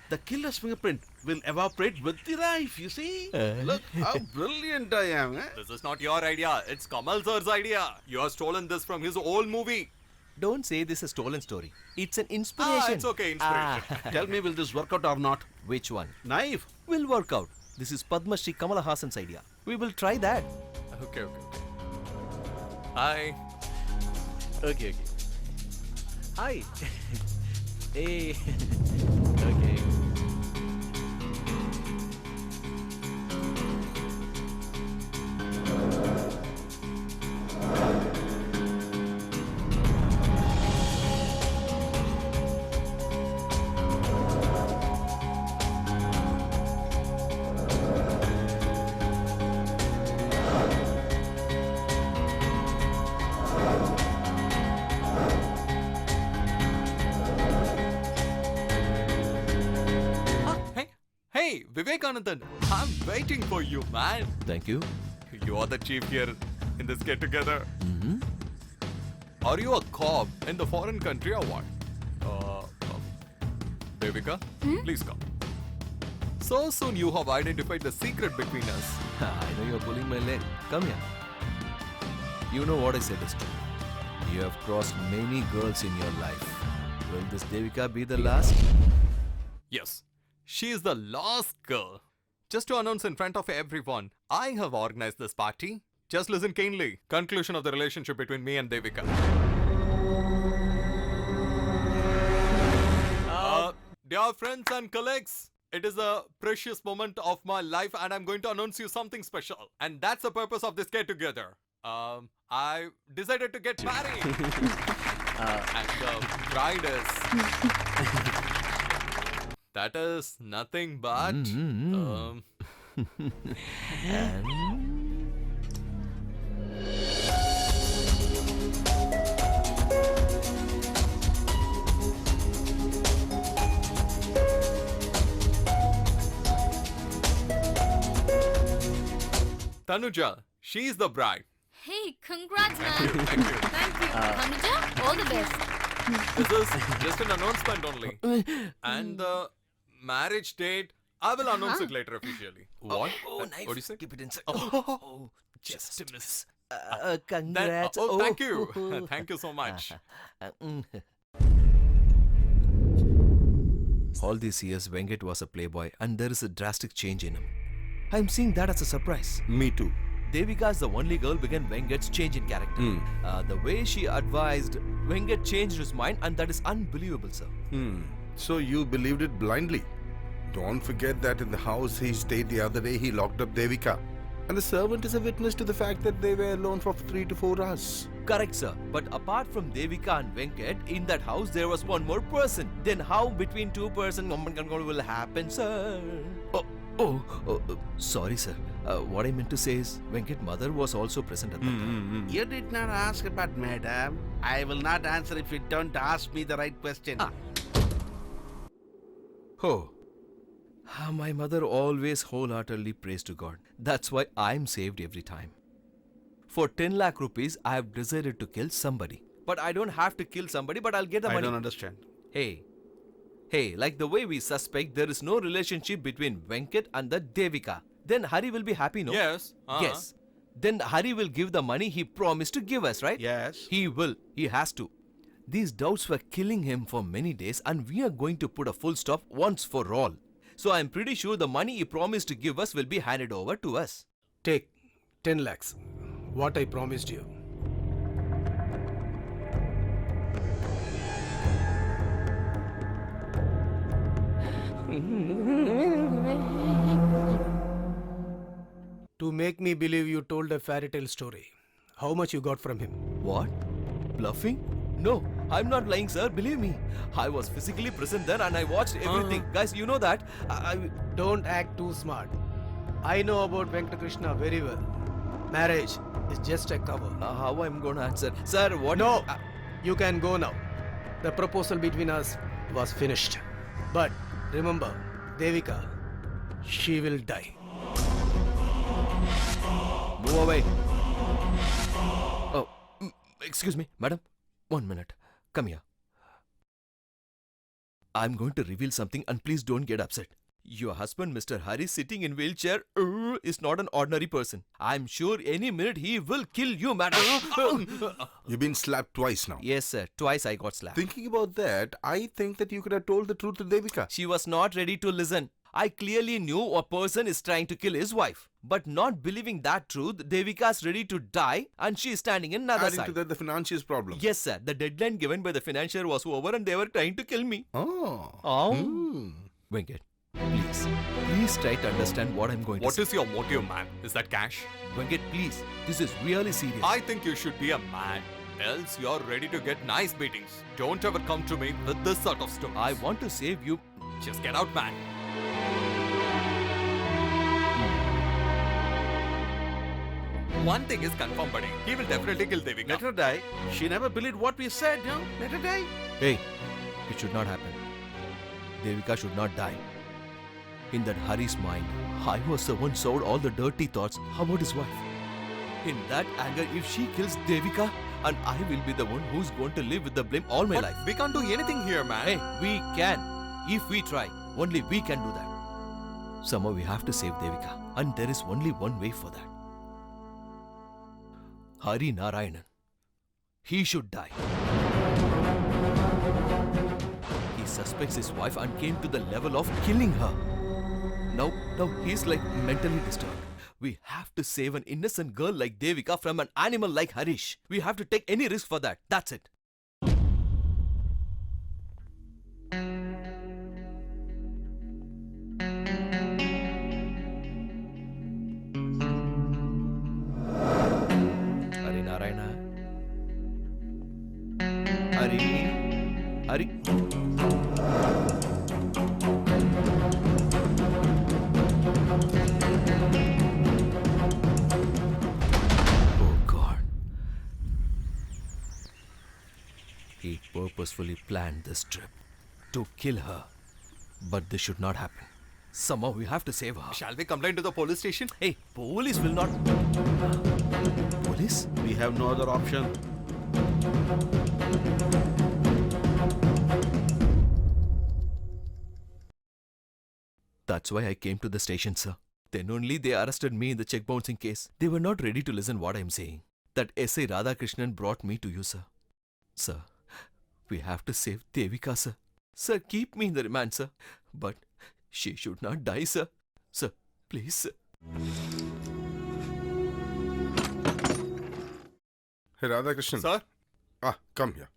Speaker 1: The killer's fingerprint will evaporate with the knife, you see? Look how brilliant I am, eh?
Speaker 5: This is not your idea. It's Kamal sir's idea. You have stolen this from his old movie.
Speaker 3: Don't say this is a stolen story. It's an inspiration.
Speaker 5: It's okay, inspiration.
Speaker 1: Tell me, will this work out or not?
Speaker 3: Which one?
Speaker 1: Knife.
Speaker 3: Will work out. This is Padma Shri Kamala Hassan's idea. We will try that.
Speaker 5: Okay. Hi.
Speaker 4: Okay. Hi. Hey. Okay.
Speaker 5: Hey, Vivekanandan. I'm waiting for you, man.
Speaker 3: Thank you.
Speaker 5: You are the chief here in this get together.
Speaker 3: Mm-hmm.
Speaker 5: Are you a cop in the foreign country or what? Devika, please come. So soon you have identified the secret between us.
Speaker 3: I know you're pulling my leg. Come here. You know what I said is true. You have crossed many girls in your life. Will this Devika be the last?
Speaker 5: Yes, she is the last girl. Just to announce in front of everyone, I have organized this party. Just listen keenly. Conclusion of the relationship between me and Devika. Dear friends and colleagues, it is a precious moment of my life and I'm going to announce you something special. And that's the purpose of this get together. I decided to get married. And the bride is... that is nothing but... Tanuja, she is the bride.
Speaker 6: Hey, congrats, man.
Speaker 5: Thank you.
Speaker 6: Thank you. Tanuja, all the best.
Speaker 5: This is just an announcement only. And the marriage date, I will announce it later officially. What? What do you say?
Speaker 3: Keep it inside.
Speaker 5: Oh, just a miss.
Speaker 3: Congrats.
Speaker 5: Thank you. Thank you so much.
Speaker 3: All these years, Venkat was a playboy and there is a drastic change in him. I'm seeing that as a surprise.
Speaker 1: Me too.
Speaker 3: Devika is the only girl began Venkat's change in character. The way she advised, Venkat changed his mind and that is unbelievable, sir.
Speaker 8: So you believed it blindly? Don't forget that in the house he stayed the other day, he locked up Devika. And the servant is a witness to the fact that they were alone for 3 to 4 hours.
Speaker 3: Correct, sir. But apart from Devika and Venkat, in that house there was one more person. Then how between two persons will happen, sir? Sorry, sir. What I meant to say is, Venkat's mother was also present at that time.
Speaker 1: You did not ask about madam. I will not answer if you don't ask me the right question.
Speaker 3: Oh. My mother always wholeheartedly prays to God. That's why I'm saved every time. For 10 lakh rupees, I have decided to kill somebody. But I don't have to kill somebody, but I'll get the
Speaker 1: I
Speaker 3: money.
Speaker 1: don't understand.
Speaker 3: Hey, like the way we suspect, there is no relationship between Venkat and the Devika. Then Hari will be happy, no?
Speaker 5: Yes.
Speaker 3: Yes. Then Hari will give the money he promised to give us, right?
Speaker 1: Yes.
Speaker 3: He will. He has to. These doubts were killing him for many days and we are going to put a full stop once for all. So I'm pretty sure the money he promised to give us will be handed over to us.
Speaker 4: Take 10 lakhs. What I promised you. To make me believe you told a fairy tale story. How much you got from him?
Speaker 3: What? Bluffing? No, I'm not lying, sir. Believe me. I was physically present there and I watched everything. Guys, you know that.
Speaker 4: Don't act too smart. I know about Venkatakrishna very well. Marriage is just a cover.
Speaker 3: How I'm going to answer? Sir, what?
Speaker 4: No, you can go now. The proposal between us was finished. But remember, Devika, she will die.
Speaker 3: Move away. Oh, excuse me, madam. 1 minute. Come here. I'm going to reveal something and please don't get upset. Your husband, Mr. Hari, sitting in wheelchair, is not an ordinary person. I'm sure any minute he will kill you, madam.
Speaker 8: You've been slapped twice now.
Speaker 3: Yes, sir. Twice I got slapped.
Speaker 8: Thinking about that, I think that you could have told the truth to Devika.
Speaker 3: She was not ready to listen. I clearly knew a person is trying to kill his wife. But not believing that truth, Devika's ready to die and she is standing in another
Speaker 8: Adding
Speaker 3: side.
Speaker 8: to that, the financiers problem.
Speaker 3: Yes, sir. The deadline given by the financier was over and they were trying to kill me.
Speaker 8: Oh.
Speaker 3: Oh. Venkat, please try to understand what I'm going to
Speaker 5: What
Speaker 3: say.
Speaker 5: is your motive, man? Is that cash?
Speaker 3: Venkat, please. This is really serious.
Speaker 5: I think you should be a man. Else you're ready to get nice beatings. Don't ever come to me with this sort of stories.
Speaker 3: I want to save you.
Speaker 5: Just get out, man. One thing is confirmed, buddy. He will definitely kill Devika.
Speaker 1: Let her die. She never believed what we said, no? Let her die.
Speaker 3: Hey, it should not happen. Devika should not die. In that Hari's mind, I was the one who sowed all the dirty thoughts about his wife. In that anger, if she kills Devika, and I will be the one who's going to live with the blame all my
Speaker 5: But
Speaker 3: life.
Speaker 5: we can't do anything here, man.
Speaker 3: Hey, we can. If we try, only we can do that. Somehow we have to save Devika, and there is only one way for that. Hari Narayanan. He should die. He suspects his wife and came to the level of killing her. Now he's like mentally disturbed. We have to save an innocent girl like Devika from an animal like Harish. We have to take any risk for that. That's it. Hari Narayana. Hari. Oh God. He purposefully planned this trip to kill her. But this should not happen. Somehow we have to save her.
Speaker 5: Shall we complain to the police station?
Speaker 3: Hey, police will not. Police?
Speaker 1: We have no other option.
Speaker 3: That's why I came to the station, sir. Then only they arrested me in the check bouncing case. They were not ready to listen what I'm saying. That S.A. Radhakrishnan brought me to you, sir. Sir, we have to save Devika, sir. Sir, keep me in the remand, sir. But she should not die, sir. Sir, please, sir.
Speaker 8: Hey, Radhakrishnan.
Speaker 5: Sir?
Speaker 8: Come here.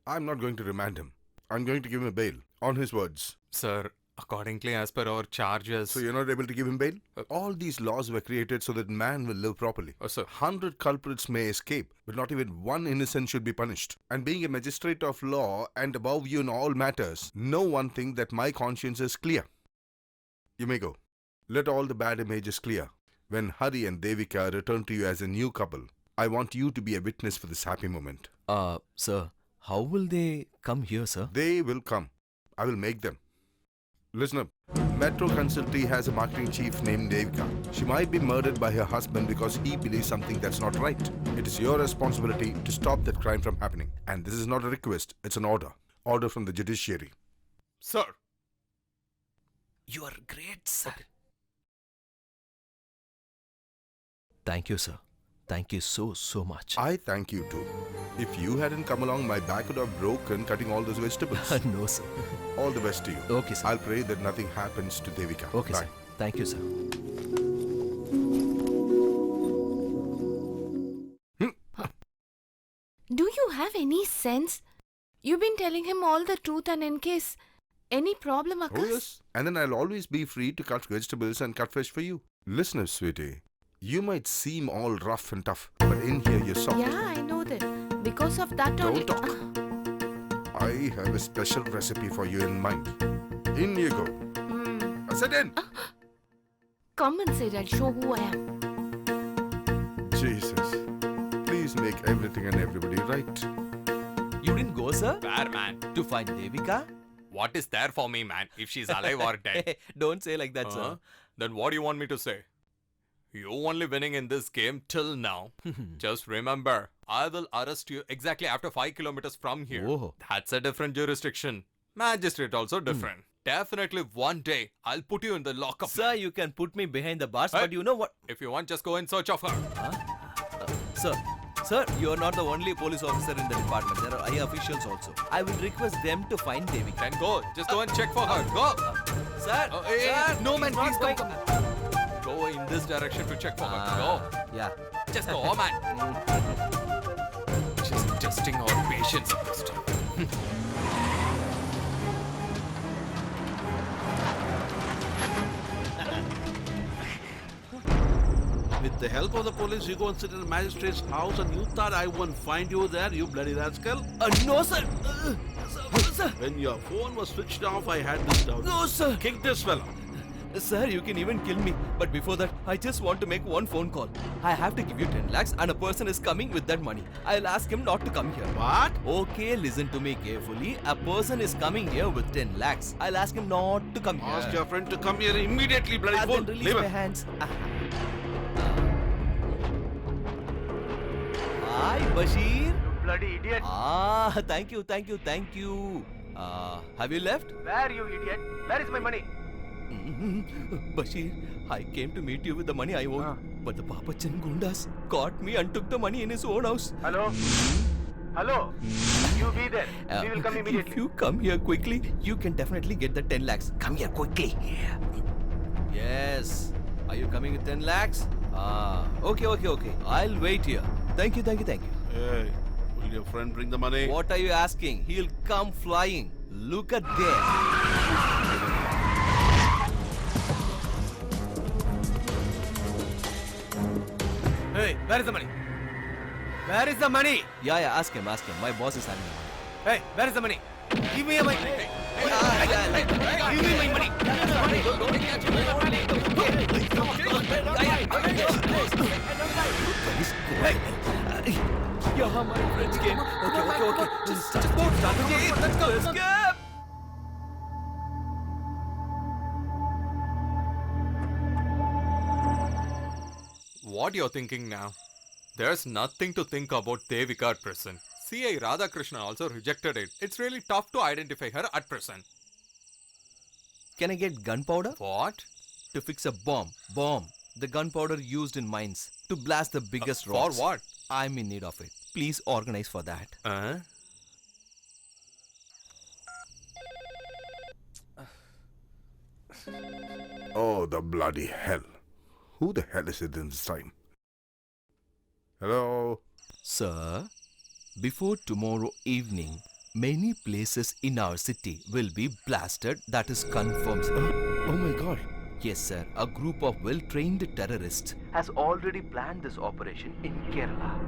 Speaker 8: I'm not going to remand him. I'm going to give him a bail. On his words.
Speaker 5: Sir, accordingly as per our charges.
Speaker 8: So you're not able to give him bail? All these laws were created so that man will live properly.
Speaker 5: Sir.
Speaker 8: 100 culprits may escape, but not even one innocent should be punished. And being a magistrate of law and above you in all matters, know one thing, that my conscience is clear. You may go. Let all the bad images clear. When Hari and Devika return to you as a new couple, I want you to be a witness for this happy moment.
Speaker 3: Sir, how will they come here, sir?
Speaker 8: They will come. I will make them. Listen up. Metro Consulting has a marketing chief named Devika. She might be murdered by her husband because he believes something that's not right. It is your responsibility to stop that crime from happening. And this is not a request, it's an order. Order from the judiciary.
Speaker 5: Sir.
Speaker 3: You are great, sir. Thank you, sir. Thank you so much.
Speaker 8: I thank you too. If you hadn't come along, my back would have broken cutting all those vegetables.
Speaker 3: No, sir.
Speaker 8: All the best to you.
Speaker 3: Okay, sir.
Speaker 8: I'll pray that nothing happens to Devika.
Speaker 3: Okay,
Speaker 8: Bye.
Speaker 3: sir. Thank you, sir.
Speaker 7: Do you have any sense? You've been telling him all the truth, and in case any problem occurs.
Speaker 8: Oh, yes. And then I'll always be free to cut vegetables and cut fish for you. Listen up, sweetie. You might seem all rough and tough, but in here you're soft.
Speaker 7: Yeah, I know that. Because of that only.
Speaker 8: Don't talk. I have a special recipe for you in mind. In you go. Sit in.
Speaker 7: Come inside, I'll show who I am.
Speaker 8: Jesus. Please make everything and everybody right.
Speaker 3: You didn't go, sir?
Speaker 5: Where, man?
Speaker 3: To find Devika?
Speaker 5: What is there for me, man? If she's alive or dead.
Speaker 3: Don't say like that, sir.
Speaker 5: Then what do you want me to say? You only winning in this game till now. Just remember, I will arrest you exactly after 5 kilometers from here.
Speaker 3: Oh.
Speaker 5: That's a different jurisdiction. Magistrate also different. Definitely one day, I'll put you in the lockup.
Speaker 3: Sir, you can put me behind the bars,
Speaker 5: Hey.
Speaker 3: but you know what?
Speaker 5: If you want, just go in search of her.
Speaker 3: Sir, you are not the only police officer in the department. There are high officials also. I will request them to find Devika.
Speaker 5: Then go. Just go and check for her. Go.
Speaker 3: Sir,
Speaker 5: Hey, no, man,
Speaker 3: not
Speaker 5: please
Speaker 3: going.
Speaker 5: come. Go in this direction to check for her. Go.
Speaker 3: Yeah.
Speaker 5: Just go, oh man. Just testing our patience.
Speaker 1: With the help of the police, you go and sit in the magistrate's house and you thought I won't find you there, you bloody rascal?
Speaker 3: No, sir. Sir.
Speaker 1: When your phone was switched off, I had this doubt.
Speaker 3: No, sir.
Speaker 1: Kick this fellow.
Speaker 3: Sir, you can even kill me. But before that, I just want to make one phone call. I have to give you 10 lakhs and a person is coming with that money. I'll ask him not to come here.
Speaker 1: What?
Speaker 3: Okay, listen to me carefully. A person is coming here with 10 lakhs. I'll ask him not to come here.
Speaker 1: Ask your friend to come here immediately, bloody
Speaker 3: Ah,
Speaker 1: fool.
Speaker 3: then release
Speaker 1: Leave
Speaker 3: my
Speaker 1: him.
Speaker 3: hands. Hi, Bashir.
Speaker 4: Bloody idiot.
Speaker 3: Thank you. Have you left?
Speaker 4: Where, you idiot? Where is my money?
Speaker 3: Bashir, I came to meet you with the money I owed. But the Papachan Gundas caught me and took the money in his own house.
Speaker 4: Hello? Hello? You be there. We will come
Speaker 3: If
Speaker 4: immediately.
Speaker 3: you come here quickly, you can definitely get the 10 lakhs. Come here quickly. Yes. Are you coming with 10 lakhs? Okay. I'll wait here. Thank you.
Speaker 1: Hey, will your friend bring the money?
Speaker 3: What are you asking? He'll come flying. Look at there.
Speaker 4: Hey, where is the money? Where is the money?
Speaker 3: Yeah, ask him. My boss is having the money.
Speaker 4: Hey, where is the money? Give me my money. Give me my money.
Speaker 3: Yeah, my friends came. Okay. Just start. Let's go. Escape!
Speaker 5: What you're thinking now? There's nothing to think about Devika at present. CI Radhakrishna also rejected it. It's really tough to identify her at present.
Speaker 3: Can I get gunpowder?
Speaker 5: What?
Speaker 3: To fix a bomb. The gunpowder used in mines to blast the biggest
Speaker 5: For
Speaker 3: rocks.
Speaker 5: what?
Speaker 3: I'm in need of it. Please organize for that.
Speaker 8: Oh, the bloody hell. Who the hell is it in this time? Hello?
Speaker 3: Sir, before tomorrow evening, many places in our city will be blasted. That is confirmed, sir.
Speaker 8: Oh my god.
Speaker 3: Yes, sir. A group of well-trained terrorists has already planned this operation in Kerala.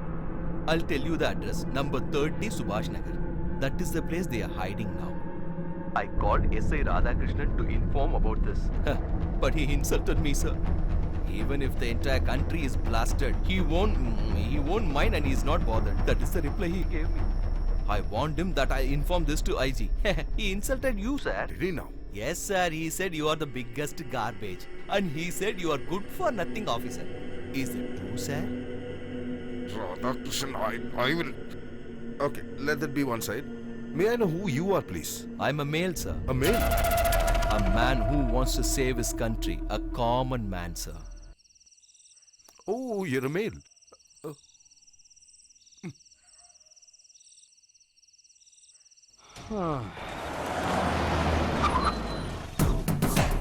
Speaker 3: I'll tell you the address. Number 30 Subhash Nagar. That is the place they are hiding now. I called S.I. Radhakrishnan to inform about this. But he insulted me, sir. Even if the entire country is blasted, he won't mind and he's not bothered. That is the reply he gave me. I warned him that I inform this to IG. He insulted you, sir.
Speaker 8: Did he now?
Speaker 3: Yes, sir. He said you are the biggest garbage. And he said you are good for nothing, officer. Is it true, sir?
Speaker 8: Radhakrishnan, I will... Okay, let that be one side. May I know who you are, please?
Speaker 3: I'm a male, sir.
Speaker 8: A male?
Speaker 3: A man who wants to save his country. A common man, sir.
Speaker 8: Oh, you're a male.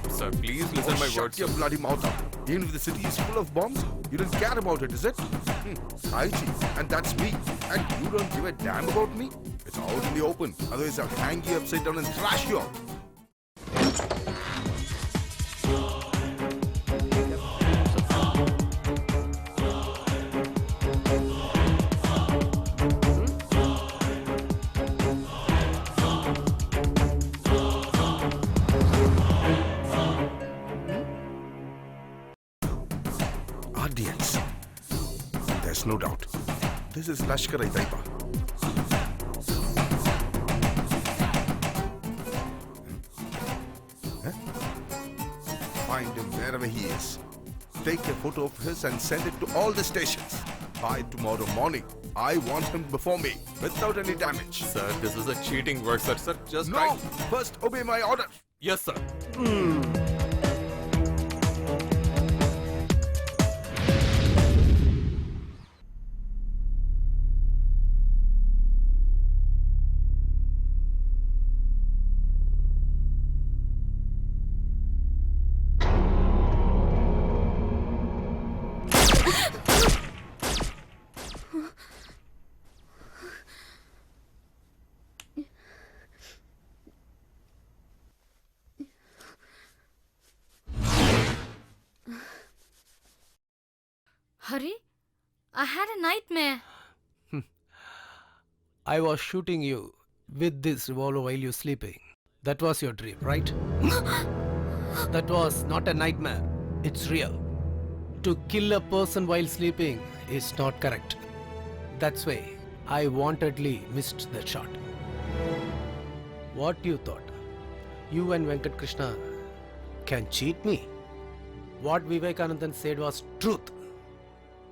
Speaker 5: Sir, please listen my
Speaker 8: Shut
Speaker 5: words.
Speaker 8: your bloody mouth up. Even if the city is full of bombs, you don't care about it, is it? IG, and that's me. And you don't give a damn about me? It's out in the open. Otherwise, I'll hang you upside down and thrash you out. RDX. terrorists, no doubt. This is Lashkar-e-Taiba. Find him wherever he is. Take a photo of his and send it to all the stations. By tomorrow morning, I want him before me, without any damage.
Speaker 5: Sir, this is a cheating work, sir. Sir, just
Speaker 8: No!
Speaker 5: try.
Speaker 8: First, obey my order.
Speaker 5: Yes, sir.
Speaker 6: Hari, I had a nightmare.
Speaker 4: I was shooting you with this revolver while you're sleeping. That was your dream, right? That was not a nightmare. It's real. To kill a person while sleeping is not correct. That's why I wantedly missed that shot. What you thought? You and Venkat Krishna can cheat me? What Vivekanandan said was truth.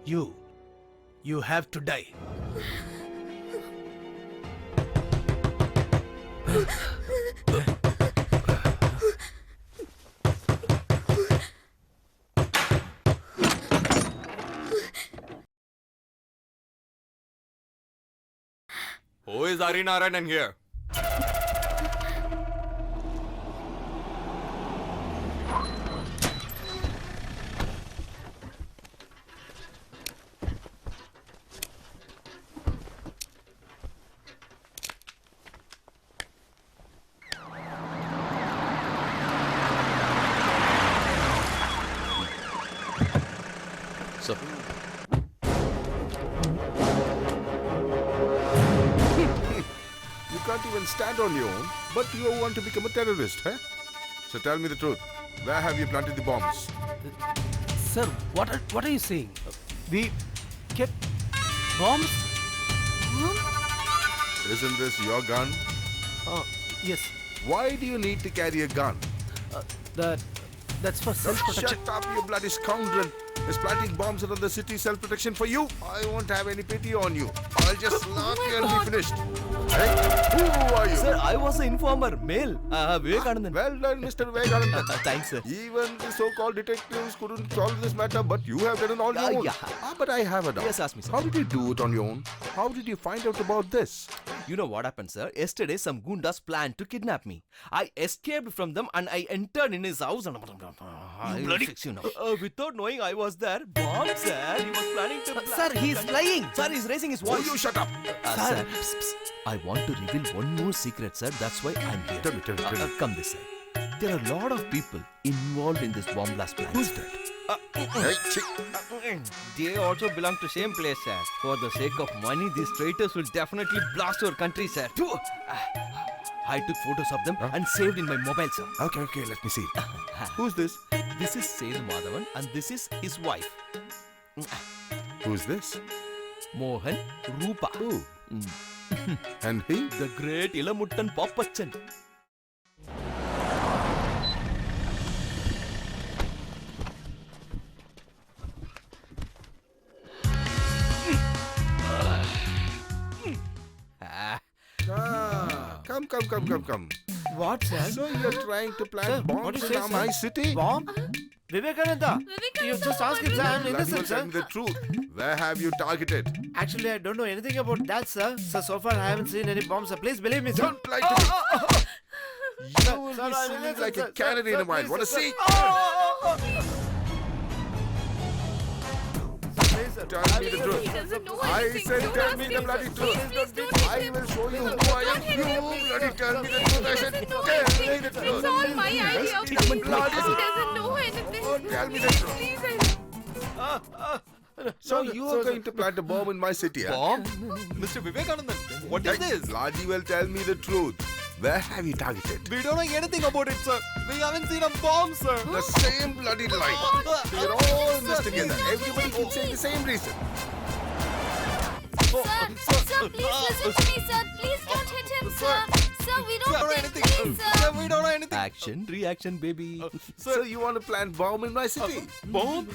Speaker 4: You have to die.
Speaker 5: Who is Hari Narayanan here?
Speaker 3: Sir.
Speaker 8: You can't even stand on your own, but you want to become a terrorist, huh? So tell me the truth. Where have you planted the bombs?
Speaker 4: Sir, what are you saying? We kept bombs?
Speaker 8: Isn't this your gun?
Speaker 4: Yes.
Speaker 8: Why do you need to carry a gun?
Speaker 4: That's for self-protection.
Speaker 8: Shut up, you bloody scoundrel. Is planting bombs around the city self-protection for you? I won't have any pity on you. I'll just slap you and be finished. Hey, who are you?
Speaker 3: Sir, I was an informer, male. Vivekanandan.
Speaker 8: Well done, Mr. Vivekanandan.
Speaker 3: Thanks, sir.
Speaker 8: Even the so-called detectives couldn't solve this matter, but you have done it on your own.
Speaker 3: Yeah.
Speaker 8: But I have a doubt.
Speaker 3: Yes, ask me, sir.
Speaker 8: How did you do it on your own? How did you find out about this?
Speaker 3: You know what happened, sir? Yesterday, some goondas planned to kidnap me. I escaped from them and I entered in his house and... You bloody... without knowing I was there. Bomb, sir. He was planning to... sir, he's lying. Sir, he's raising his
Speaker 8: Oh,
Speaker 3: voice.
Speaker 8: you shut up.
Speaker 3: Sir, psst, psst. I want to reveal one more secret, sir. That's why I'm here.
Speaker 8: Tell me, tell me.
Speaker 3: Come this side. There are a lot of people involved in this bomb blast plan.
Speaker 8: Who's that? Hey, chick.
Speaker 9: They also belong to same place, sir. For the sake of money, these traitors will definitely blast our country, sir.
Speaker 3: I took photos of them and saved in my mobile, sir.
Speaker 8: Okay, let me see. Who's this?
Speaker 3: This is Sedu Madhavan and this is his wife.
Speaker 8: Who's this?
Speaker 3: Mohan Rupa.
Speaker 8: Who? And he?
Speaker 3: The great Ilamuttan Pappachan.
Speaker 8: Come.
Speaker 9: What, sir?
Speaker 8: So you're trying to plant
Speaker 9: what
Speaker 8: bombs
Speaker 9: do
Speaker 8: in
Speaker 9: you say,
Speaker 8: my
Speaker 9: sir?
Speaker 8: city?
Speaker 9: Bomb? Vivekananda. You just ask him, sir. I'm
Speaker 8: Bloody
Speaker 9: innocent,
Speaker 8: well, tell
Speaker 9: sir.
Speaker 8: me the truth. Where have you targeted?
Speaker 9: Actually, I don't know anything about that, sir. So far, I haven't seen any bombs, sir. Please believe me, sir.
Speaker 8: Don't lie to me. You will
Speaker 9: sir,
Speaker 8: be
Speaker 9: I'm
Speaker 8: singing
Speaker 9: innocent,
Speaker 8: like a
Speaker 9: sir.
Speaker 8: canary
Speaker 9: Sir,
Speaker 8: in a while.
Speaker 9: please,
Speaker 8: Want to
Speaker 9: sir.
Speaker 8: see?
Speaker 9: Please, sir.
Speaker 8: Tell me the
Speaker 6: He
Speaker 8: truth.
Speaker 6: doesn't know
Speaker 8: I
Speaker 6: anything.
Speaker 8: said
Speaker 6: Don't
Speaker 8: tell
Speaker 6: ask
Speaker 8: me
Speaker 6: him,
Speaker 8: the bloody
Speaker 6: sir.
Speaker 8: truth.
Speaker 6: Please don't
Speaker 8: I
Speaker 6: hit
Speaker 8: will
Speaker 6: him.
Speaker 8: show you
Speaker 6: Don't
Speaker 8: who I am.
Speaker 6: hit
Speaker 8: You
Speaker 6: him, please.
Speaker 8: bloody tell me the truth. I said
Speaker 6: He doesn't know
Speaker 8: tell me
Speaker 6: anything.
Speaker 8: the
Speaker 6: It's
Speaker 8: truth.
Speaker 6: all my idea of
Speaker 8: Bloody
Speaker 6: He doesn't know anything.
Speaker 8: Oh, tell me the truth.
Speaker 6: Please,
Speaker 8: So you are going to plant a bomb in my city, huh?
Speaker 5: Bomb? Mr. Vivekanandan, what is this?
Speaker 8: Bloody well tell me the truth. Where have you targeted?
Speaker 5: We don't know anything about it, sir. We haven't seen a bomb, sir.
Speaker 8: The same bloody lie. They're all in this together. Everybody keeps saying the same reason.
Speaker 6: Sir, please listen to me, sir. Please don't hit him, sir. Sir, we don't think, please, sir.
Speaker 5: We don't know anything.
Speaker 3: Action, reaction, baby.
Speaker 8: So you want to plant bomb in my city?
Speaker 1: Bomb?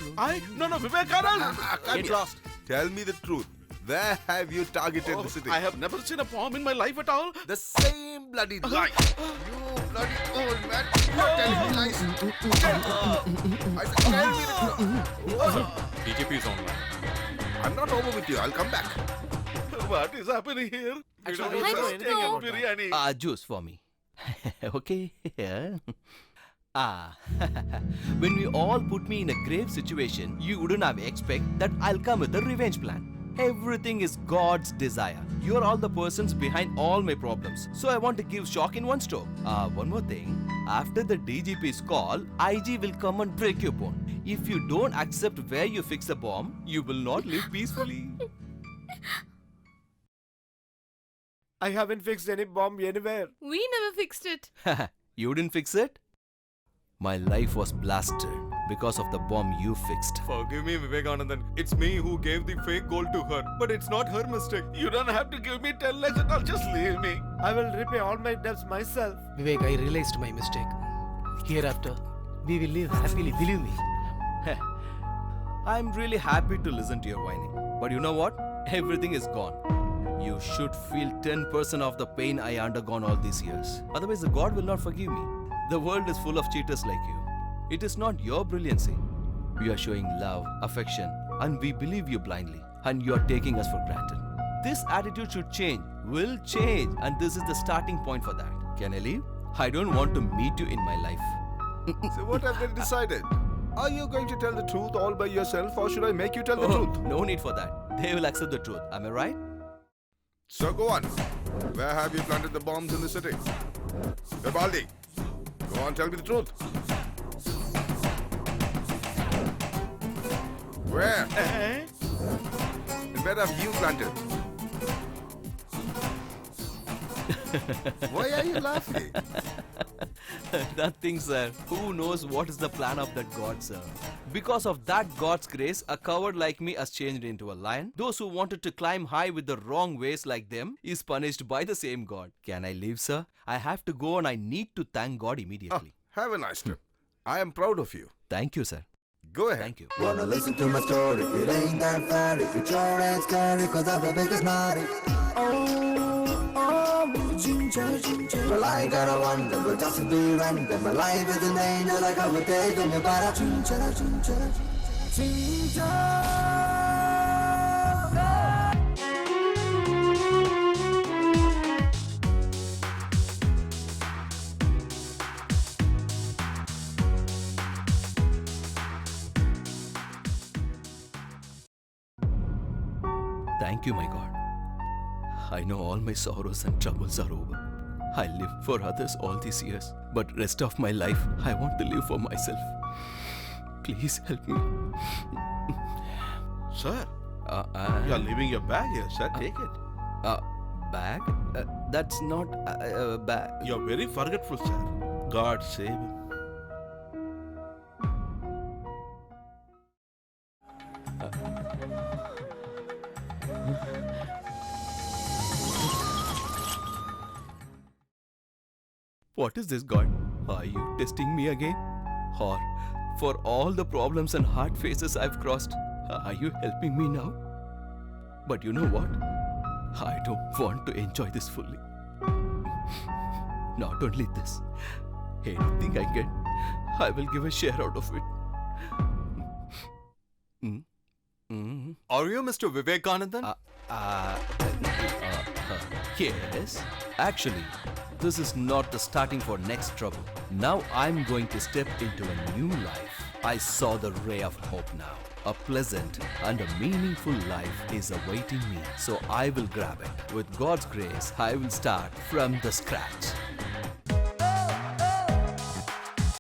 Speaker 1: No, Vivekanand.
Speaker 8: Get lost. Tell me the truth. Where have you targeted the city?
Speaker 1: I have never seen a bomb in my life at all.
Speaker 8: The same bloody lie. You bloody old man. You're telling me lies. I said, tell me the truth.
Speaker 5: DGP is online.
Speaker 8: I'm not over with you. I'll come back.
Speaker 1: What is happening here?
Speaker 6: I don't know.
Speaker 1: Biryani.
Speaker 3: Juice for me. Okay. When we all put me in a grave situation, you wouldn't have expect that I'll come with a revenge plan. Everything is God's desire. You're all the persons behind all my problems. So I want to give shock in one stroke. One more thing. After the DGP's call, IG will come and break your bone. If you don't accept where you fix the bomb, you will not live peacefully.
Speaker 9: I haven't fixed any bomb anywhere.
Speaker 7: We never fixed it.
Speaker 3: You didn't fix it? My life was blasted because of the bomb you fixed.
Speaker 5: Forgive me, Vivekanandan. It's me who gave the fake gold to her. But it's not her mistake.
Speaker 1: You don't have to give me 10 lakhs at all. Just leave me.
Speaker 9: I will repay all my debts myself.
Speaker 4: Vivek, I realized my mistake. Hereafter, we will live happily, believe me.
Speaker 3: I'm really happy to listen to your whining. But you know what? Everything is gone. You should feel 10% of the pain I undergone all these years. Otherwise, the God will not forgive me. The world is full of cheaters like you. It is not your brilliancy. We are showing love, affection, and we believe you blindly. And you are taking us for granted. This attitude should change, will change, and this is the starting point for that. Can I leave? I don't want to meet you in my life.
Speaker 8: So what have they decided? Are you going to tell the truth all by yourself, or should I make you tell the truth?
Speaker 3: No need for that. They will accept the truth. Am I right?
Speaker 8: So go on. Where have you planted the bombs in the city? Vivaldi, go on, tell me the truth. Where? And where have you planted? Why are you laughing?
Speaker 3: Nothing, sir. Who knows what is the plan of that God, sir? Because of that God's grace, a coward like me has changed into a lion. Those who wanted to climb high with the wrong ways like them is punished by the same God. Can I leave, sir? I have to go and I need to thank God immediately.
Speaker 8: Have a nice trip. I am proud of you.
Speaker 3: Thank you, sir.
Speaker 8: Go ahead.
Speaker 3: Thank you.
Speaker 2: Wanna listen to my story? It ain't that far. If it's your ain't scary, cause I'm the biggest naughty. Ginger, ginger. Well, I gotta wonder, but just to be random. My life is an angel, like I would take in your body. Ginger, ginger, ginger.
Speaker 3: Thank you, my God. I know all my sorrows and troubles are over. I lived for others all these years, but rest of my life I want to live for myself. Please help me.
Speaker 1: Sir, you are leaving your bag here, sir. Take it.
Speaker 3: Bag? That's not a bag.
Speaker 1: You're very forgetful, sir. God save him.
Speaker 3: What is this, God? Are you testing me again? Or for all the problems and hard phases I've crossed, are you helping me now? But you know what? I don't want to enjoy this fully. Not only this, anything I get, I will give a share out of it.
Speaker 5: Are you Mr. Vivekanandan?
Speaker 3: Yes. Actually, this is not the starting for next trouble. Now I'm going to step into a new life. I saw the ray of hope now. A pleasant and a meaningful life is awaiting me. So I will grab it. With God's grace, I will start from the scratch.